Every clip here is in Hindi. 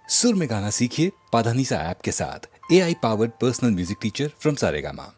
सुर में गाना सीखिए पाधानीसा ऐप के साथ। AI powered personal music teacher from Saregama.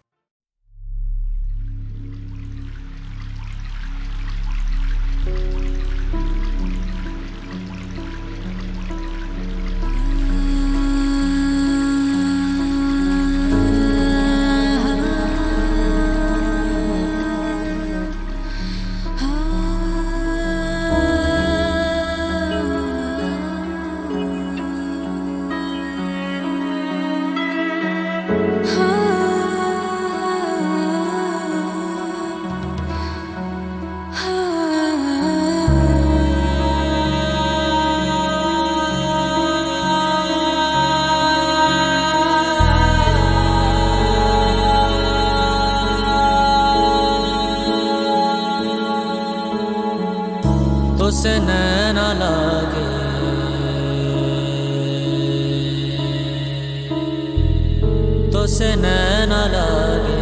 तुसे नैना लागे तुसे नैना लागे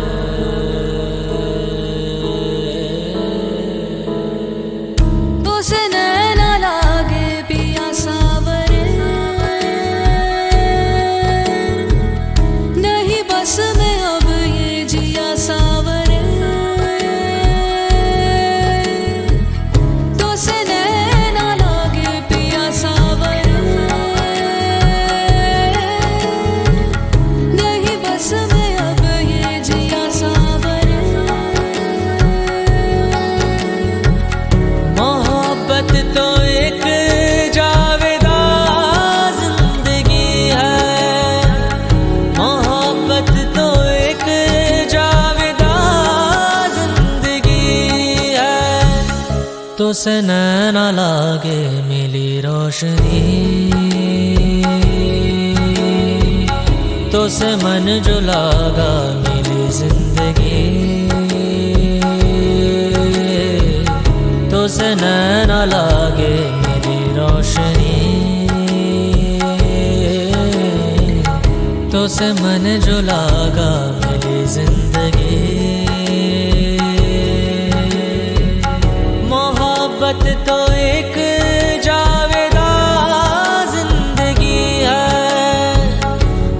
तुसे नैना लागे पिया सावरे नहीं बस में अब ये जिया सावरे तुसे नैना लागे पिया सावरे नहीं बस में अब ये जिया सावरे मोहब्बत तो एक जावेदा जिंदगी है, मोहब्बत तो एक जावेदा जिंदगी है। तुसे नैना लागे मिली रोशनी, तुसे मन जो लागा मिली जिंदगी, तुसे नैना लागे मेरी रोशनी, तुसे मन जो लागा मेरी जिंदगी। मोहब्बत तो एक जावेदा जिंदगी है,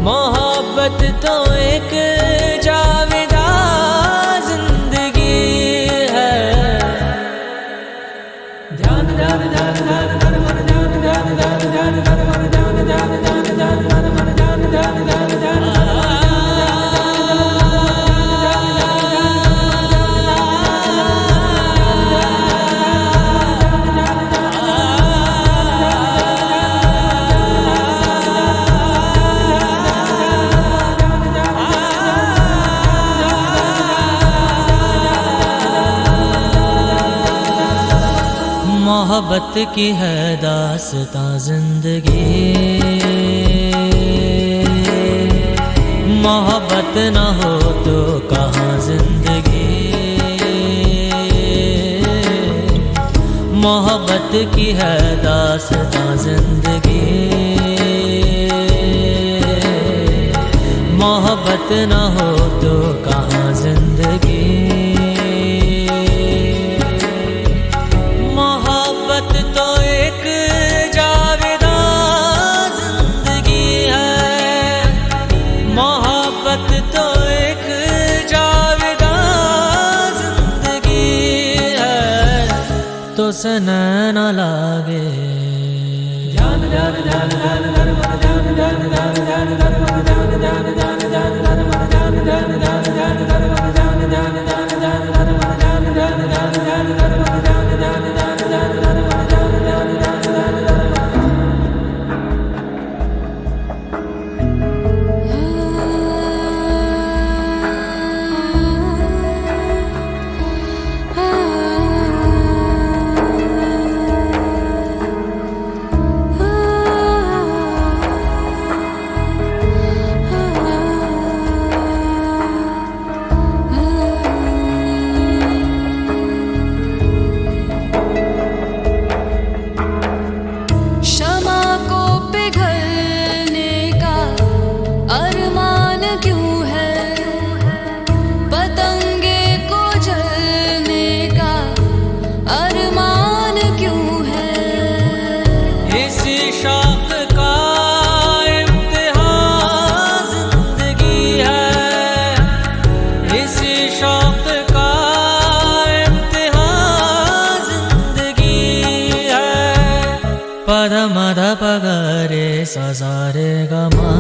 मोहब्बत तो एक जावेदा जिंदगी है। ध्यान ध्यान ध्यान ध्यान ध्यान मन ध्यान ध्यान ध्यान ध्यान ध्यान मन ध्यान ध्यान ध्यान ध्यान ध्यान मन ध्यान ध्यान ध्यान ध्यान मोहब्बत की है दास्तां जिंदगी, मोहब्बत न हो तो कहाँ जिंदगी। मोहब्बत की है दास्तां जिंदगी, मोहब्बत न हो तो कहाँ जिंदगी। मोहब्बत तो एक जावेदा जिंदगी है, मोहब्बत तो एक जावेदा जिंदगी है। तुसे नैना लागे ध्यान ध्यान ध्यान ध्यान ध्यान मन ध्यान ध्यान ध्यान ध्यान ध्यान मन ध्यान ध्यान ध्यान ध्यान ध्यान मन ध्यान ध्यान ध्यान ध्यान ध्यान मन ध्यान ध्यान ध्यान ध्यान ध्यान मन ध्यान ध्यान ध्यान ध्यान ध्यान मन ध्यान ध्यान ध्यान ध्यान ध्यान मन ध्यान ध्यान ध्यान ध्यान रे सा सा रे गा मा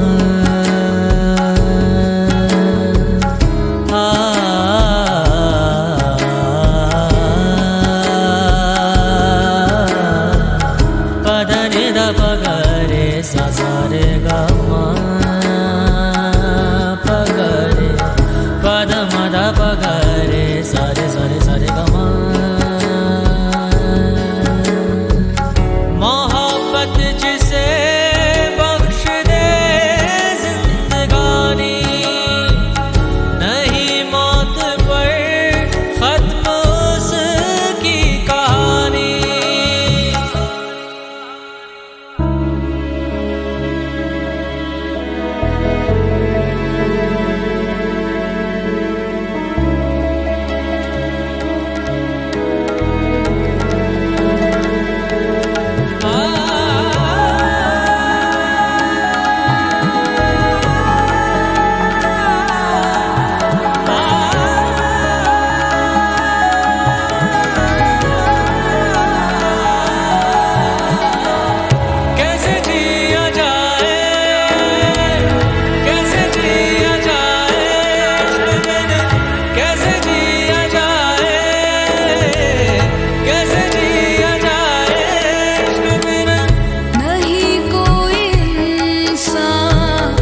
पद नि द प ग रे सा सा रे गा मा प ग रे पद म द प ग रे सा रे गा मा मोहब्बत जिसे बख्श दे जिंदगानी नहीं मौत पर खत्म उसकी कहानी कैसे जिया जाए कैसे जिया जाए कैसे जिया जाए कैसे जिया जाए नहीं कोई इंसान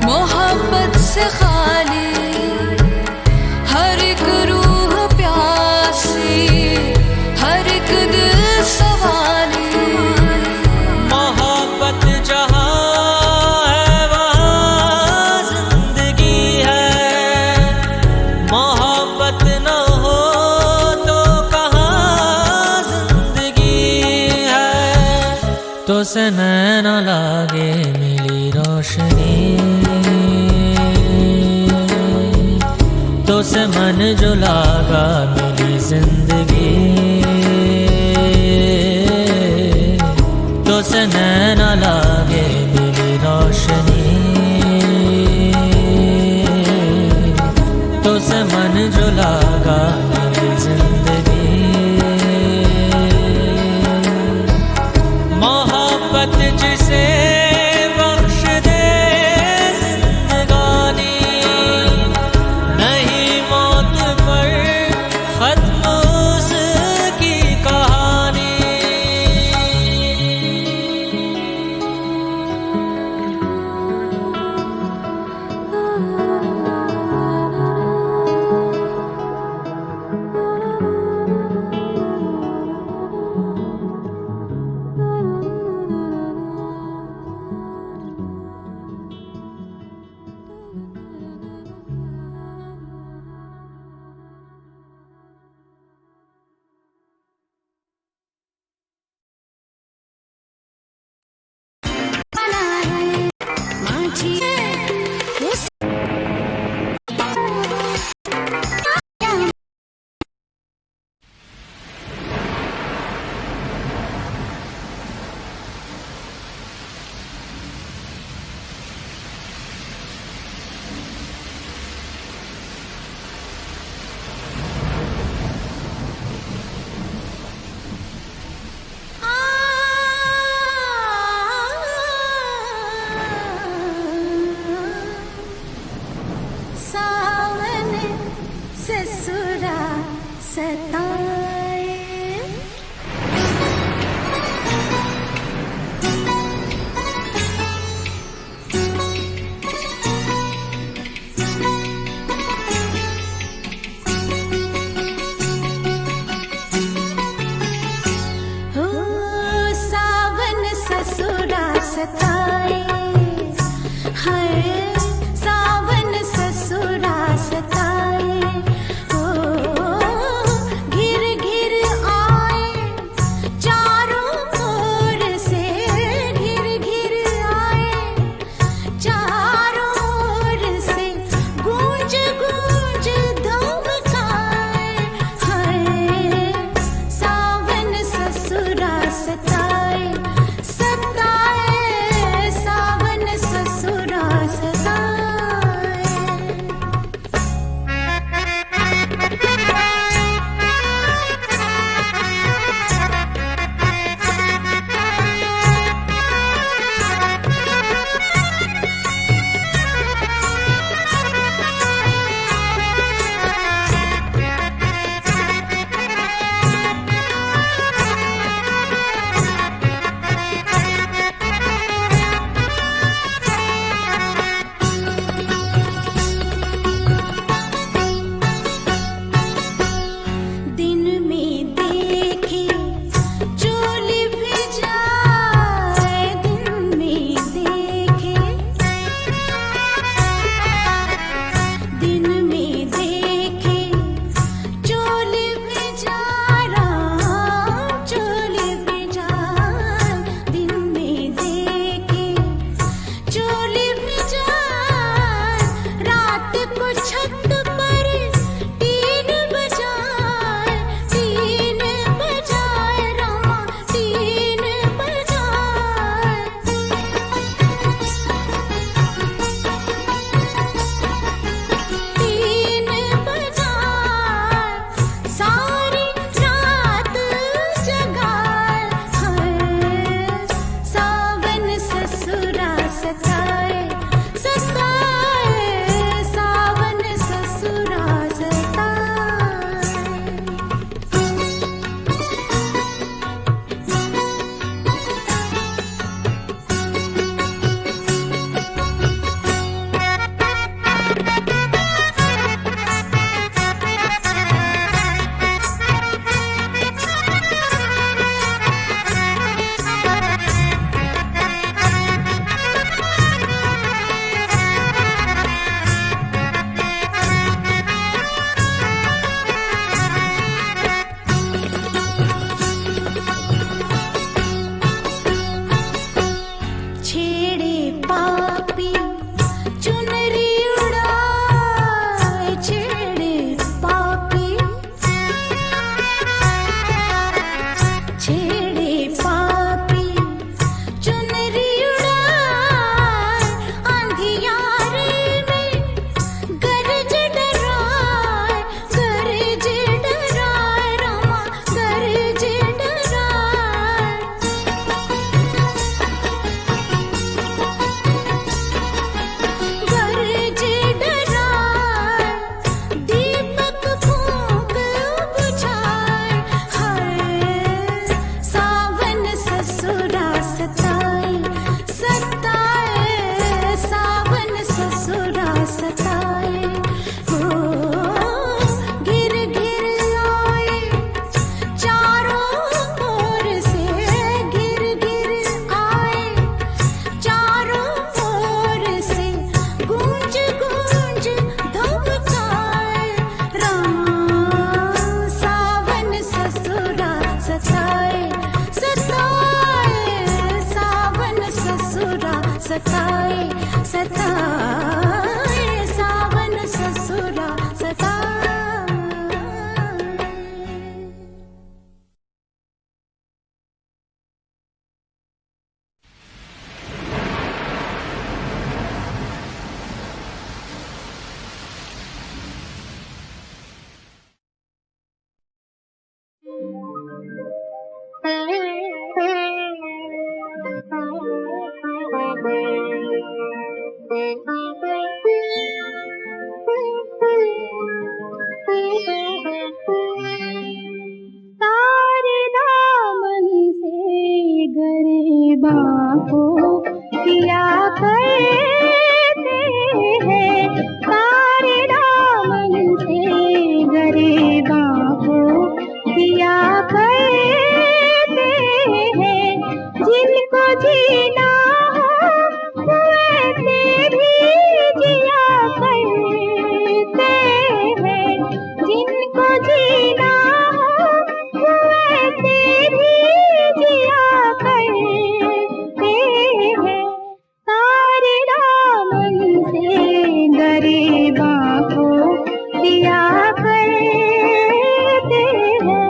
मोहब्बत से खाली हर एक रूह प्यासी हर एक दिल सवाली मोहब्बत जहाँ है वहाँ जिंदगी है मोहब्बत न हो तो कहाँ जिंदगी है तो से नैन लागे मिली रोशनी तो से मन जो लागा मिली जिंदगी तो से नैन लागे मिली रोशनी तो से मन जो लागा मिली जिंदगी मोहब्बत जिसे बख्श दे जिंदगानी नहीं मौत पर खत्म उसकी कहानी सावन ससुरा सताए हो सावन ससुरा सताए हर सावन ससुरा सताए हो घिर घिर आए चारों ओर से घिर घिर आए चारों ओर से गूंज गूंज धमकाए हर सावन ससुरा सताए सताए सा छेड़े पापी चुनरी उड़ाए, छेड़े पापी छेड़े पापी चुनरी उड़ाए, अंधियारे में गरज डराए, गरज डराए रामा गरज डराए। गरज डराए, दीपक फूंक बुझाए, हाय सावन ससुरा सताए, सताए सावन ससुरा सताए। हो गिर गिर आए चारों ओर से, गिर गिर आए चारों ओर से, गूंज गूंज धमकाए, रामा सावन ससुरा सताए, सताए सावन ससुरा सताए, सताए सावन ससुरा सताए। तारे दामन से गरीबां को पिया करते हैं, तारे दामन से गरीबां को पिया करते हैं, जिनको जीना हो वो ऐसे भी जिया करते हैं, जिनको जीना हो वो ऐसे भी जिया करते हैं, तारे दामन से गरीबां को दिया करते हैं।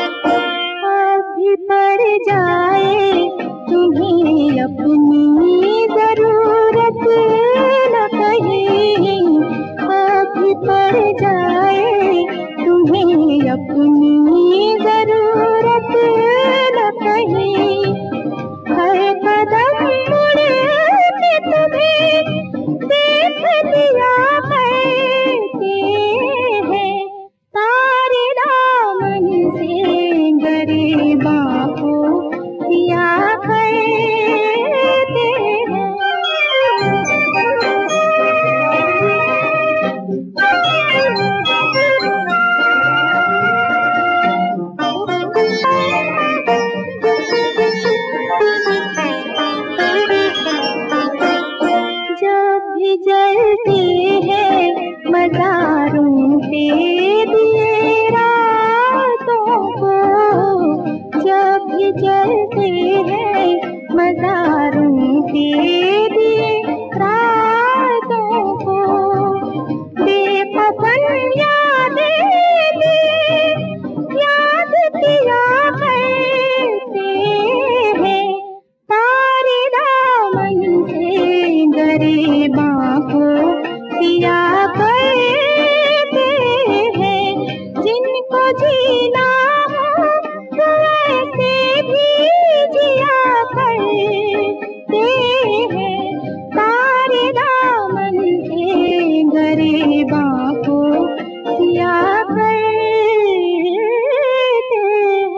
अभी पड़ जाए तुम्हें अपनी जरूरत न कहीं, अभी पड़ जाए तुम्हें अपनी जरूरत न कहीं, हर कदम मुड़ के तुम्हें देख लिया करते हैं, तारे दामन से गरीबां को दिया करते हैं। जब भी जलते हैं मज़ारों पे दिए रातों को, जब भी जलते हैं मज़ारों पे दिए रातों को, बेपसन यादें दिए याद किया करते हैं, तारे दामन से गरीबां को दिया करते हैं, जिनको जीना हो वो ऐसे भी जिया करते हैं, तारे दामन से गरीबां को दिया करते हैं।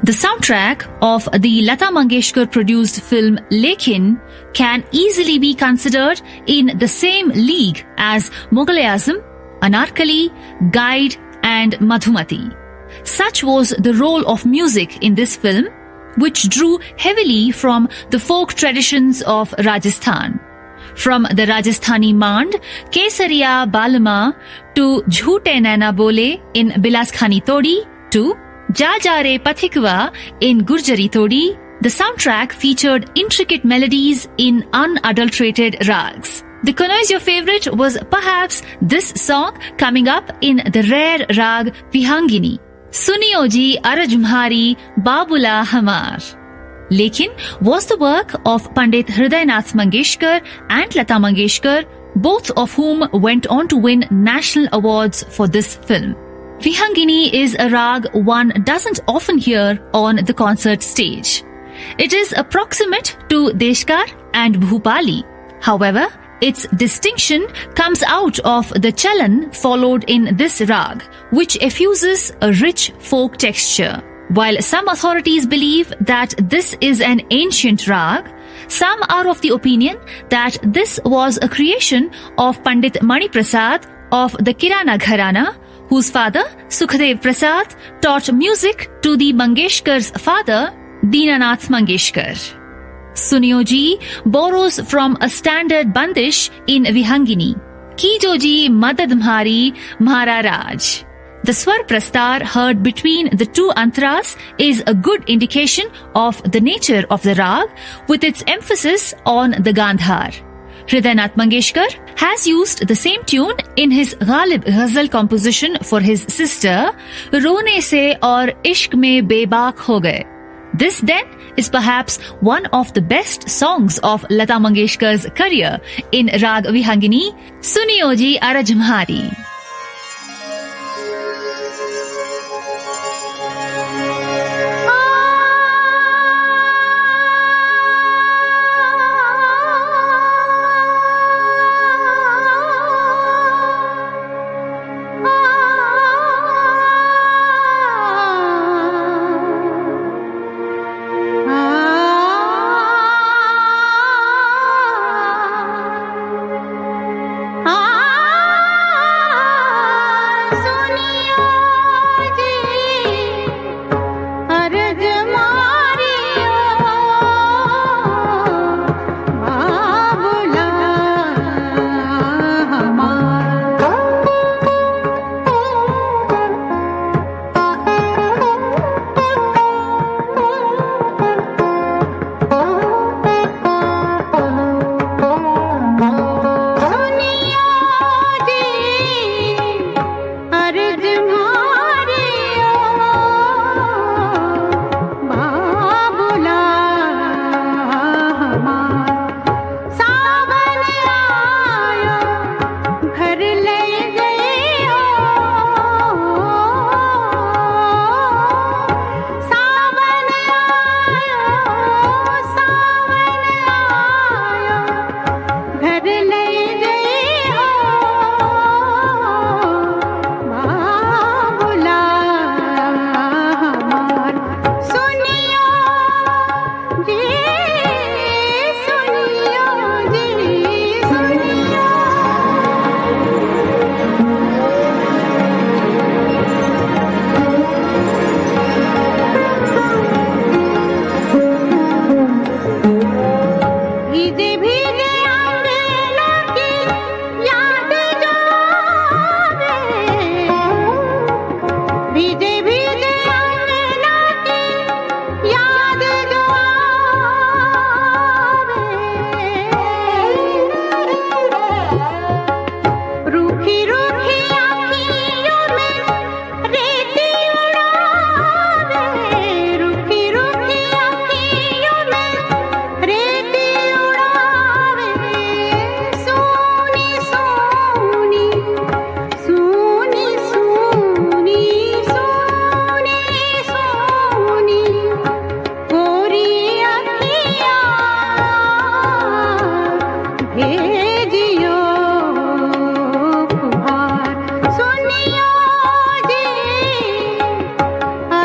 The soundtrack of the Lata Mangeshkar produced film Lekin can easily be considered in the same league as Mughal-e-Azam, Anarkali, Guide and Madhumati. Such was the role of music in this film, which drew heavily from the folk traditions of Rajasthan. From the Rajasthani Mand, Kesariya Balama to Jhoote Naina Bole in Bilas Khani Todi to Ja Ja Re Pathikwa in Gurjari Todi, the soundtrack featured intricate melodies in unadulterated rags. The Kanoi's favorite was perhaps this song coming up in the rare rag Vihangini. Suniyo ji Arajmhari Babula Hamar. Lekin was the work of Pandit Hridaynath Mangeshkar and Lata Mangeshkar, both of whom went on to win national awards for this film. Vihangini is a rag one doesn't often hear on the concert stage. It is approximate to Deshkar and Bhupali. However, its distinction comes out of the chalan followed in this rag, which effuses a rich folk texture. While some authorities believe that this is an ancient rag, some are of the opinion that this was a creation of Pandit Mani Prasad of the Kirana Gharana, whose father, Sukhdev Prasad, taught music to the Mangeshkar's father, Dinanath Mangeshkar. Suniyo ji borrows from a standard bandish in Vihangini. Kijo ji Madad Mhari Mhara Raj. The swar prastar heard between the two antras is a good indication of the nature of the rag, with its emphasis on the Gandhar. Hridaynath Mangeshkar has used the same tune in his Ghalib Ghazal composition for his sister, Rone Se aur Ishq Mein Bebak Ho Gaye. This then is perhaps one of the best songs of Lata Mangeshkar's career in Rag Vihangini, Suniyo ji Arajmhari.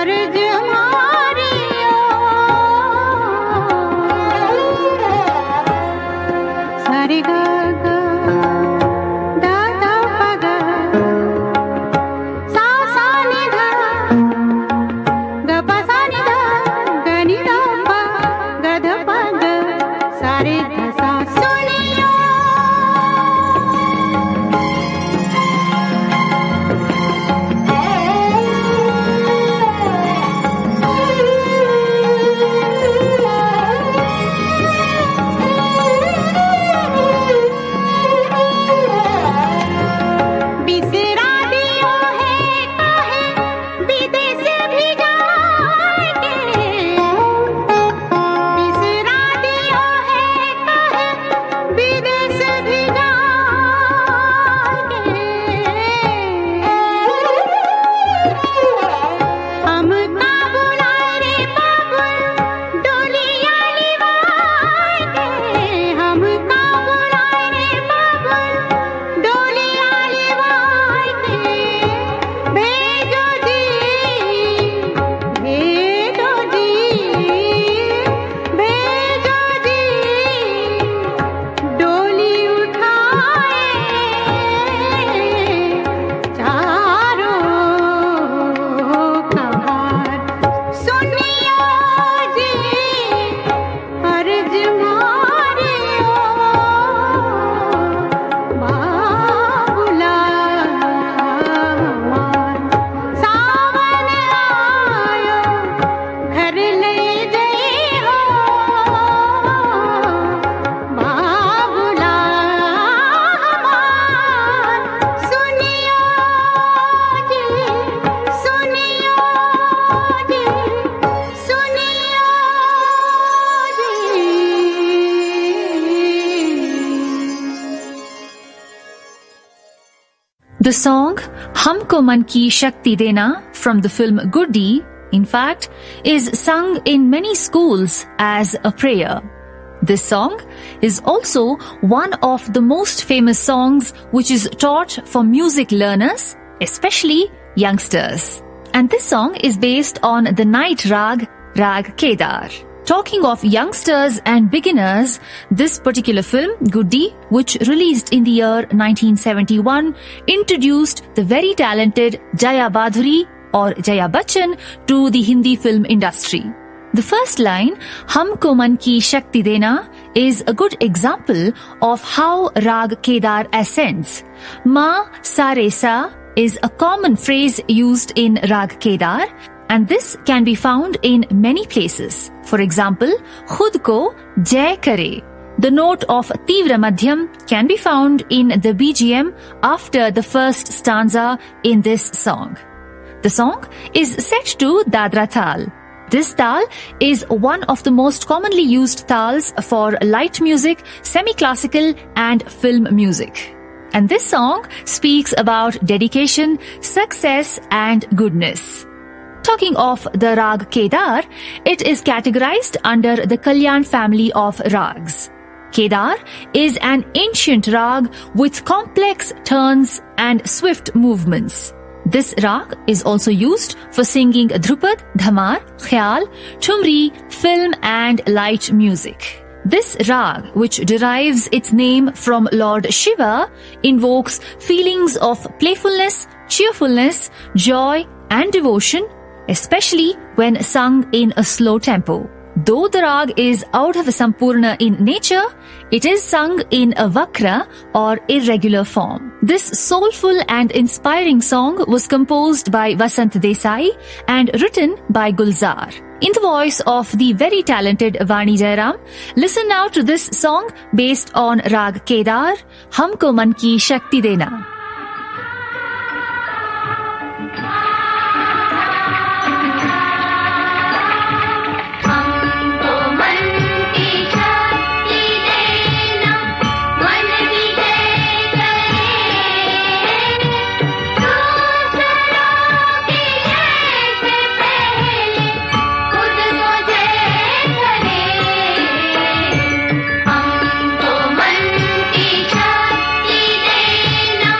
अर्ज हमारी The song Humko Man Ki Shakti Dena from the film Guddi, in fact, is sung in many schools as a prayer. This song is also one of the most famous songs which is taught for music learners, especially youngsters. And this song is based on the night rag, Rag Kedar. Talking of youngsters and beginners, this particular film, Guddi, which released in the year 1971, introduced the very talented Jaya Badhuri or Jaya Bachchan to the Hindi film industry. The first line, Humko Man Ki Shakti Dena, is a good example of how Rag Kedar ascends. Ma Sa Re Sa is a common phrase used in Rag Kedar, and this can be found in many places. For example, Khud Ko Jai Kare. The note of Tivra Madhyam can be found in the BGM after the first stanza in this song. The song is set to Dadra Tal. This tal is one of the most commonly used tals for light music, semi-classical and film music. And this song speaks about dedication, success and goodness. Talking of the Rag Kedar, it is categorized under the Kalyan family of rags. Kedar is an ancient rag with complex turns and swift movements. This rag is also used for singing Dhrupad, Dhamar, Khyal, Thumri, film and light music. This rag, which derives its name from Lord Shiva, invokes feelings of playfulness, cheerfulness, joy and devotion, especially when sung in a slow tempo. Though the rag is Audhava Sampurna in nature, it is sung in a vakra or irregular form. This soulful and inspiring song was composed by Vasant Desai and written by Gulzar. In the voice of the very talented Vani Jairam, listen now to this song based on Rag Kedar, Humko Man Ki Shakti Dena. Humko man ki shakti dena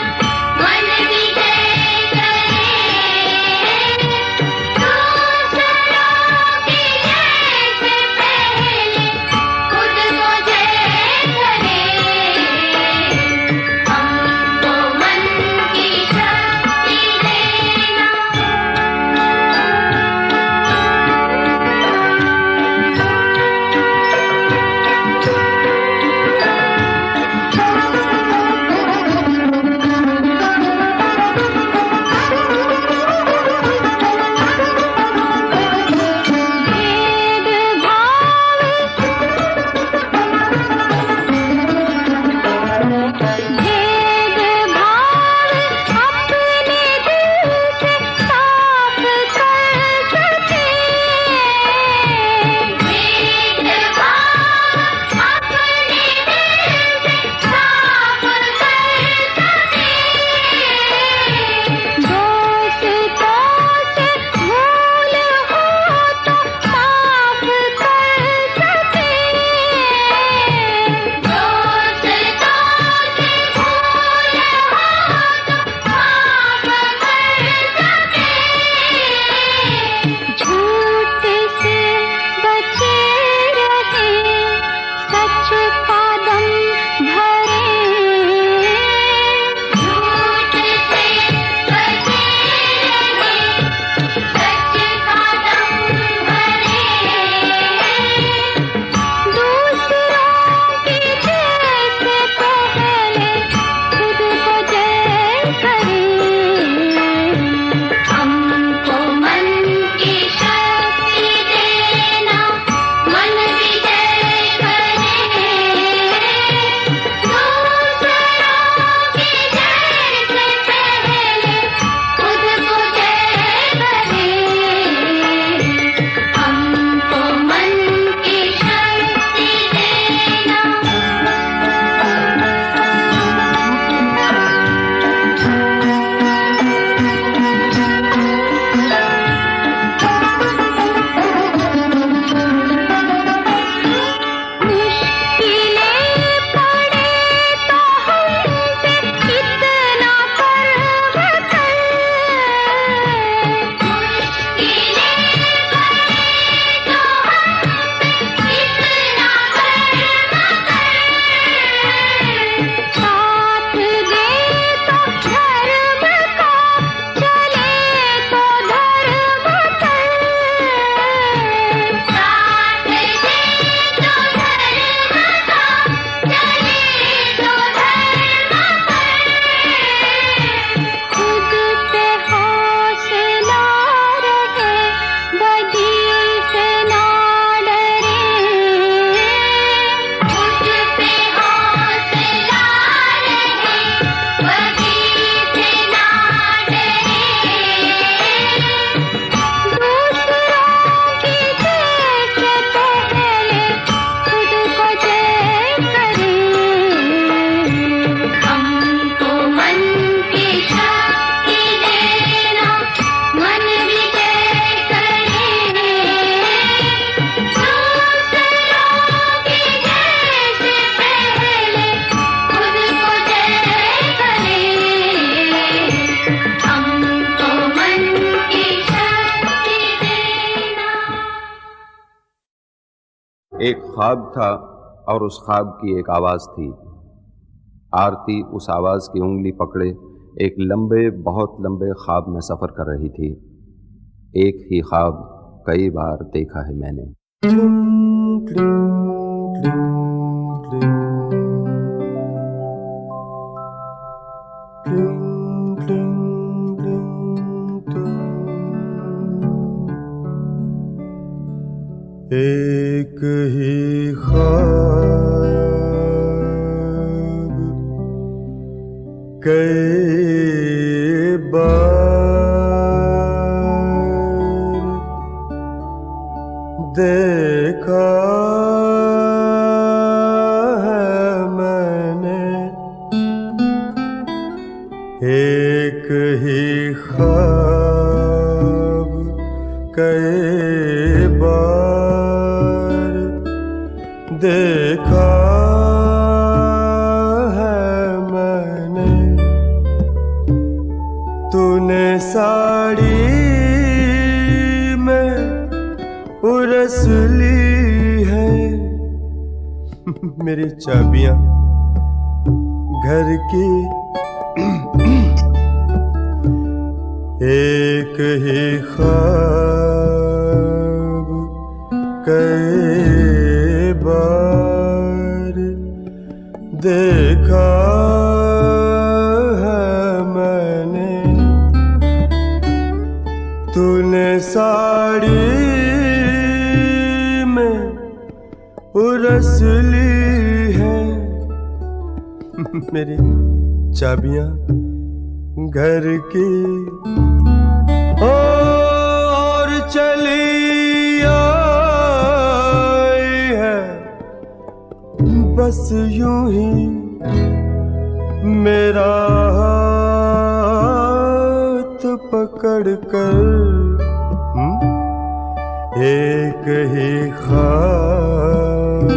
एक ख्वाब था और उस ख्वाब की एक आवाज़ थी। आरती उस आवाज़ की उंगली पकड़े एक लंबे, बहुत लंबे ख्वाब में सफ़र कर रही थी। एक ही ख्वाब कई बार देखा है मैंने। एक ही ख्वाब कई बार देखा है मैंने। एक ही ख्वाब कई बार देखा है मैंने। तूने साड़ी में उरस ली है मेरी चाबियां घर की। एक ही ख्वाब कई बार देखा है मैंने। तूने साड़ी में उरस ली है मेरी चाबियां घर की। और चली आई है बस यूं ही मेरा हाथ पकड़ कर। एक ही ख्वाब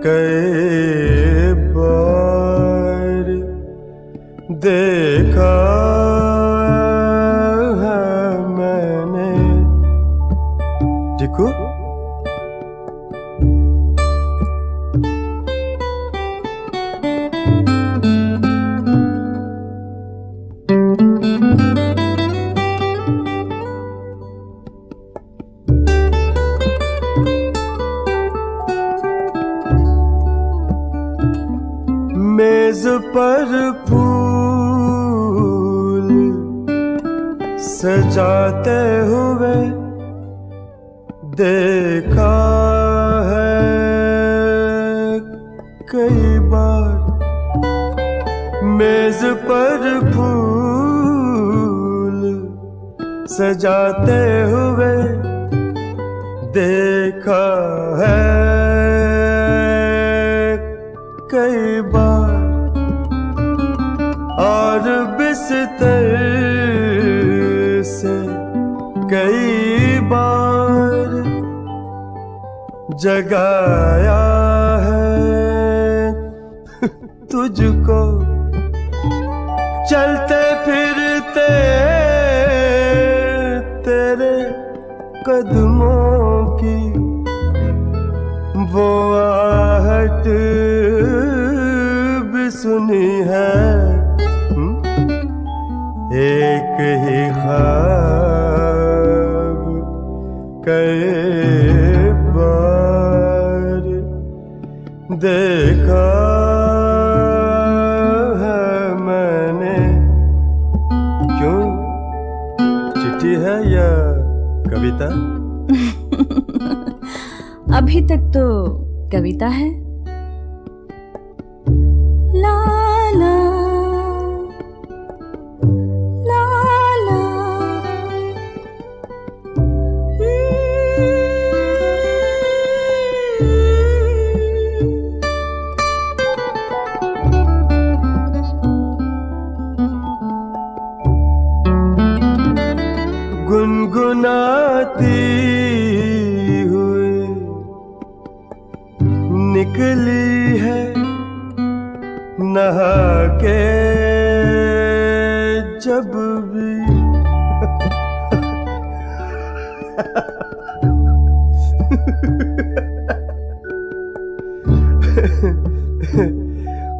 कई बार देखा है मैंने। देखो मेज पर फूल सजाते हुए देखा है कई बार। मेज पर फूल सजाते हुए देखा है कई बार। और बिस्तर से कई बार जगाया है तुझको। चलते फिरते तेरे कदमों की वो आहट भी सुनी है। एक ही ख्वाब कई बार देखा है मैंने। क्यों, चिट्ठी है या कविता? अभी तक तो कविता है। ला ला ला ला गुनगुनाती हुई निकली है नहा के जब भी।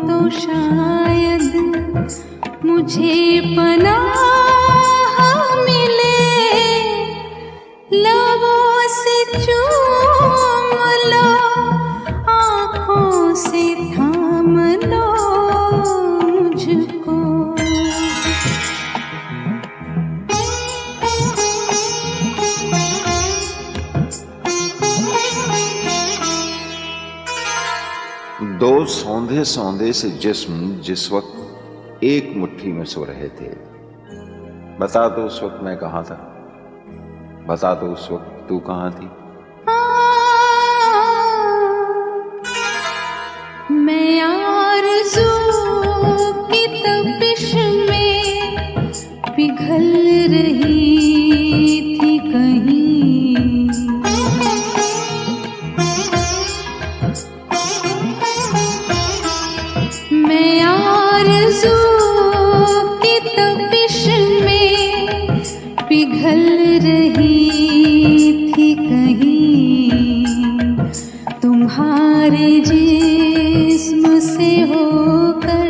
तो शायद मुझे पनाह मिले, लबों से चूम लो, आँखों से थाम लो मुझको। दो सौंधे सौंधे से जिस्म जिस वक्त एक मुट्ठी में सो रहे थे, बता दो उस वक्त मैं कहाँ था, बता दो उस वक्त तू कहाँ थी। मैं आरज़ू की तपिश में पिघल रही थी कहीं, मैं आरज़ू की तपिश में पिघल रही थी कहीं, तुम्हारे जिस्म से होकर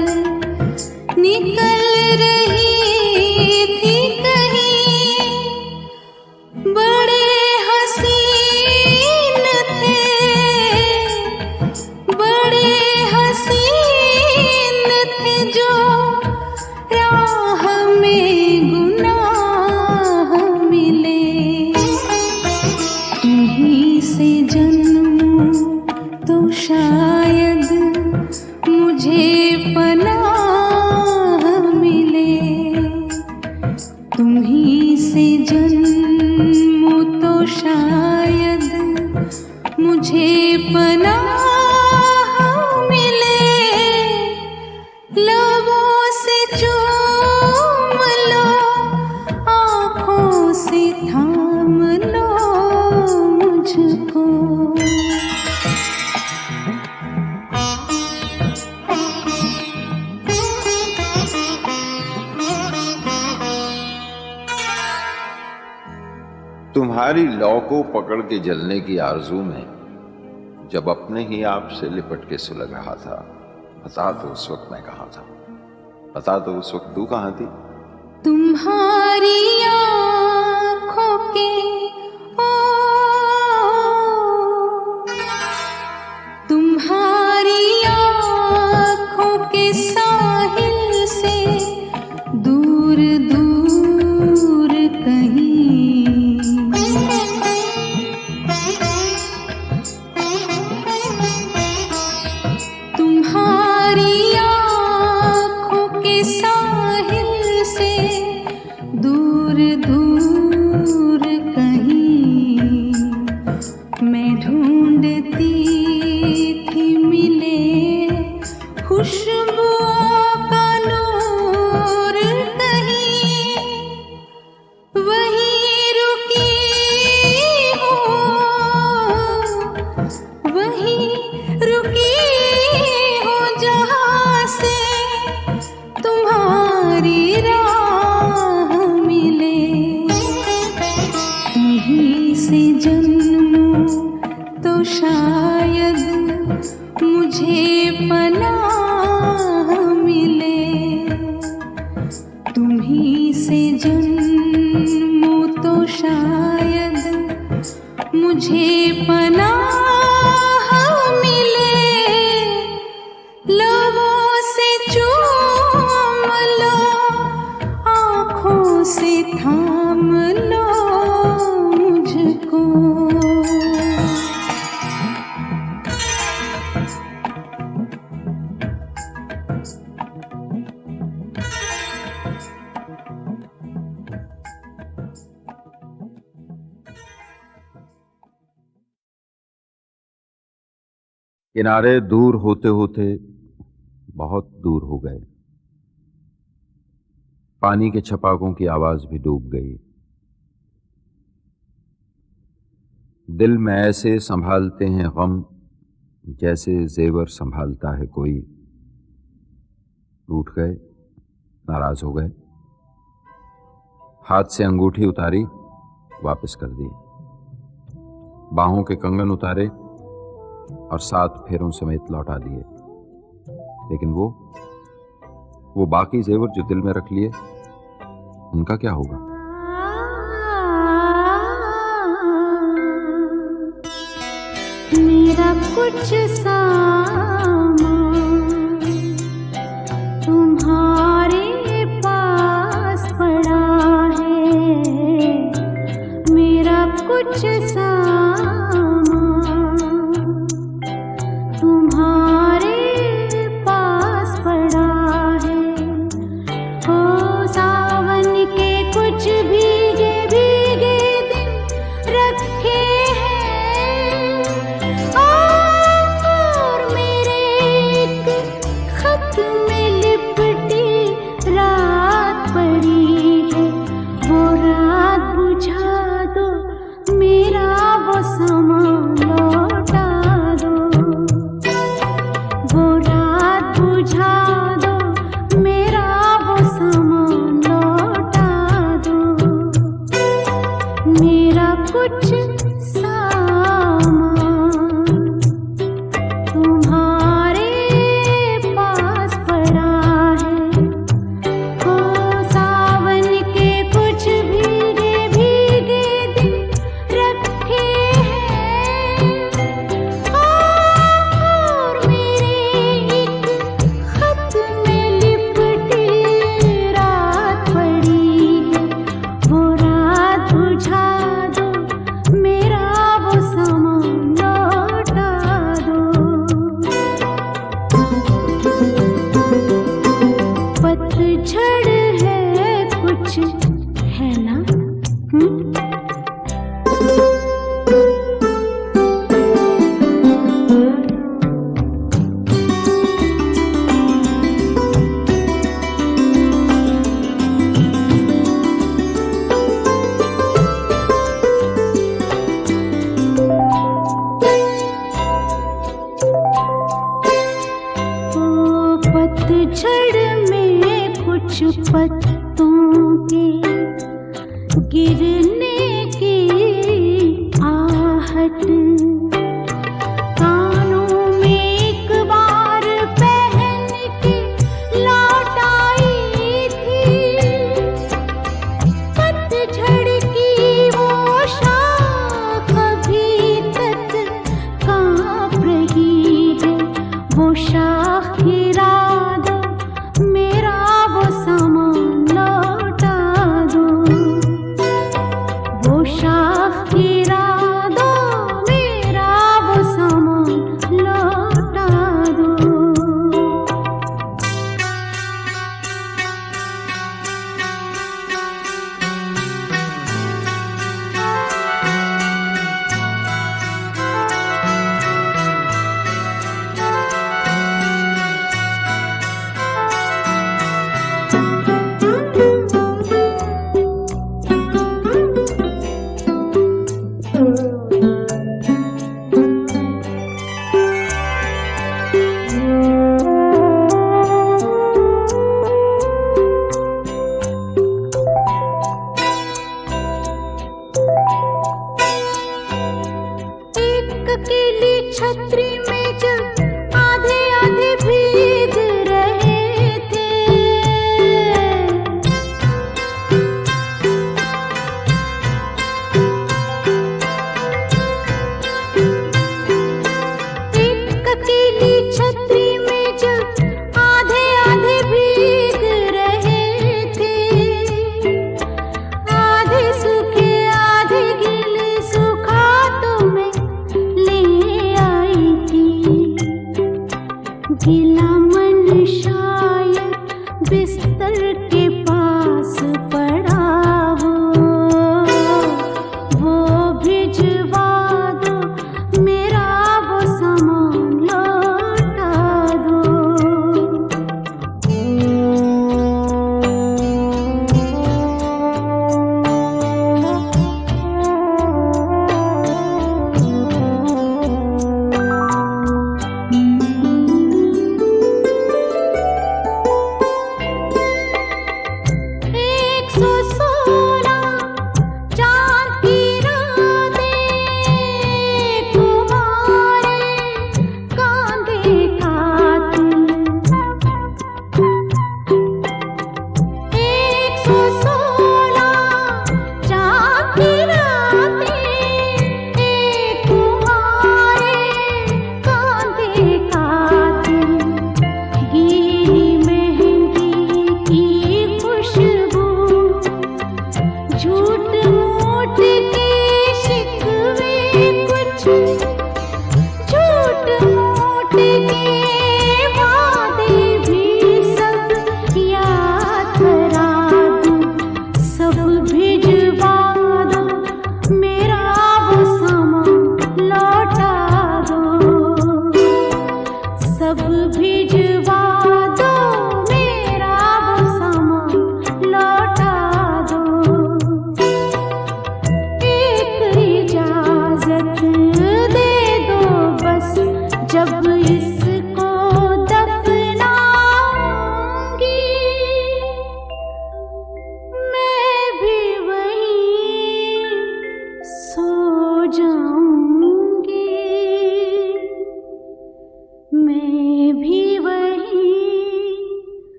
निकल रही थी कहीं। बड़े हसीन थे, बड़े हसीन थे जो राह में गुनाह मिले। तुम्हीं से जन्मूं तो शायद मुझे पनाह मिले, तुम्हीं से जन्मूं तो शायद मुझे पनाह मिले, लबों से चूम लो, आँखों से थाम लो मुझको। तुम्हारी लौ को पकड़ के जलने की आरजू में जब अपने ही आप से लिपट के सुलग रहा था, बता दो उस वक्त मैं कहाँ था, बता दो उस वक्त तू कहाँ थी। तुम्हारी आँखों के ओ, तुम्हारी आँखों के साहिल से दूर दूर कहीं, तुम्हारी आँखों के साहिल से दूर दूर कहीं, मैं ढूंढती थी मिले खुशबुओं का नूर कहीं, वही रुकी हूँ, वही रुकी हूँ जहाँ से तुम्हारी राह मिले। तुम्हीं से जन्मूं तो शायद मुझे पनाह मिले, तुम्हीं से जन्मूं तो शायद मुझे पनाह मिले, लबों से चूम लो, आँखों से थाम लो मुझको। किनारे दूर होते होते बहुत दूर हो गए, पानी के छपाकों की आवाज भी डूब गई। दिल में ऐसे संभालते हैं गम जैसे जेवर संभालता है कोई। रूठ गए, नाराज हो गए, हाथ से अंगूठी उतारी, वापस कर दी, बाहों के कंगन उतारे और 7 फेरों समेत लौटा दिए। लेकिन वो बाकी जेवर जो दिल में रख लिए, उनका क्या होगा? मेरा कुछ सामान तुम्हारे पास पड़ा है, मेरा कुछ सामान तुम्हारे पास पड़ा है। ओ सावन के कुछ भीगे भीगे दिन रखे हैं, और मेरे एक खत में लिपटी रात पड़ी है। वो रात बुझा दो, मेरा वो सामान लौटा दो। वो रात बुझा दो, मेरा वो सामान लौटा दो। मेरा कुछ सामान तुम्हारे पास पड़ा है। ओ सावन के कुछ भीगे भीगे दिन रखे हैं, और मेरे एक खत में लिपटी रात पड़ी है। वो रात बुझा दो, मेरा वो सामान लौटा दो। पतझड़ है कुछ, है ना? ओ पतझड़ में कुछ पत्तों के गिरने की आहट, कानों में एक बार पहन के लौट आई थी। पतझड़ की वो शाख अभी तक कांप रही है। वो शाख गिरा दो, मेरा वो सामान लौटा दो। वो शाख गिरा दो, मेरा वो सामान लौटा दो। एक अकेली छतरी में जब आधे आधे भीग रहे थे, एक अकेली छतरी में जब आधे आधे भीग रहे थे। आधे सूखे आधे गीले, सूखा तो मैं ले आई थी। गीला मन शायद बिस्तर के